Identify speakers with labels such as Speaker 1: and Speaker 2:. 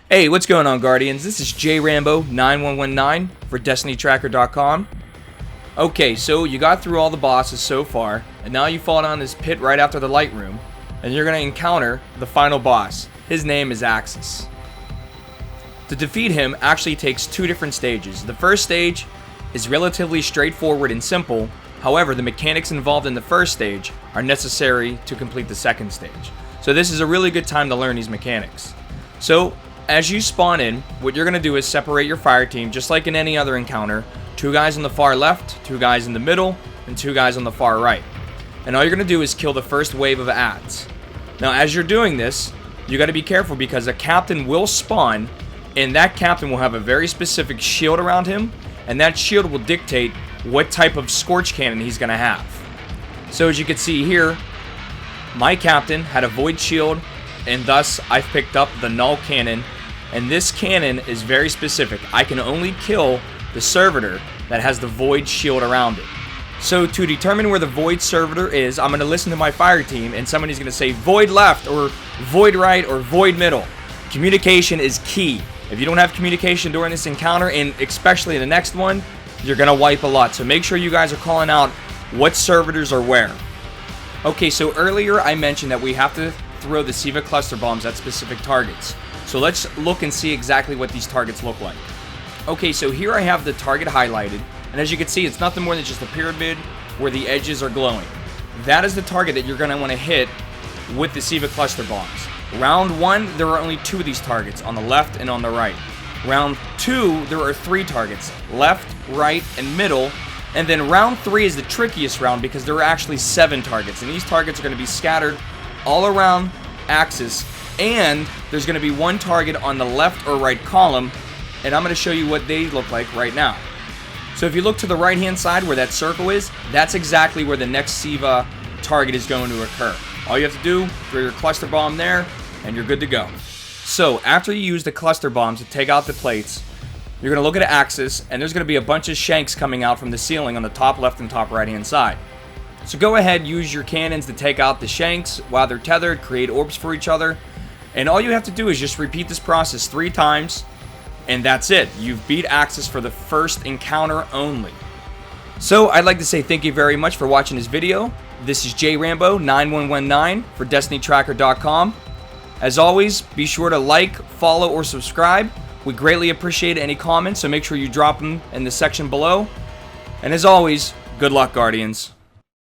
Speaker 1: Hey, what's going on, Guardians? This is JRambo9119 for DestinyTracker.com. Okay, so you got through all the bosses so far, and now you fall down this pit right after the light room, and you're going to encounter the final boss. His name is Aksis. To defeat him actually takes two different stages. The first stage is relatively straightforward and simple. However, the mechanics involved in the first stage are necessary to complete the second stage. So this is a really good time to learn these mechanics. So, as you spawn in, what you're going to do is separate your fire team just like in any other encounter. Two guys on the far left, two guys in the middle, and two guys on the far right. And all you're going to do is kill the first wave of ads. Now, as you're doing this, you got to be careful because a captain will spawn, and that captain will have a very specific shield around him, and that shield will dictate what type of scorch cannon he's going to have. So as you can see here, my captain had a void shield, and thus I picked up the null cannon, and this cannon is very specific. I can only kill the servitor that has the void shield around it. So to determine where the void servitor is, I'm going to listen to my fire team, and somebody's going to say void left or void right or void middle. Communication is key. If you don't have communication during this encounter, and especially the next one, you're going to wipe a lot. So make sure you guys are calling out what servitors are where. Okay, so earlier I mentioned that we have to throw the Siva cluster bombs at specific targets. So let's look and see exactly what these targets look like. Okay, so here I have the target highlighted, and as you can see, it's nothing more than just a pyramid where the edges are glowing. That is the target that you're going to want to hit with the Siva cluster bombs. Round 1, there are only 2 of these targets, on the left and on the right. Round 2, there are 3 targets, left, right, and middle. And then round 3 is the trickiest round because there are actually 7 targets, and these targets are going to be scattered all around Aksis, and there's going to be 1 target on the left or right column, and I'm going to show you what they look like right now. So if you look to the right hand side where that circle is, that's exactly where the next Siva target is going to occur. All you have to do, throw your cluster bomb there, and you're good to go. So after you use the cluster bombs to take out the plates, you're going to look at Aksis, and there's going to be a bunch of shanks coming out from the ceiling on the top left and top right hand side. So go ahead, use your cannons to take out the shanks while they're tethered, create orbs for each other, and all you have to do is just repeat this process 3 times, and that's it. You've beat Aksis for the first encounter only. So I'd like to say thank you very much for watching this video. This is JRambo9119 for DestinyTracker.com. As always, be sure to like, follow, or subscribe. We greatly appreciate any comments, so make sure you drop them in the section below. And as always, good luck, Guardians.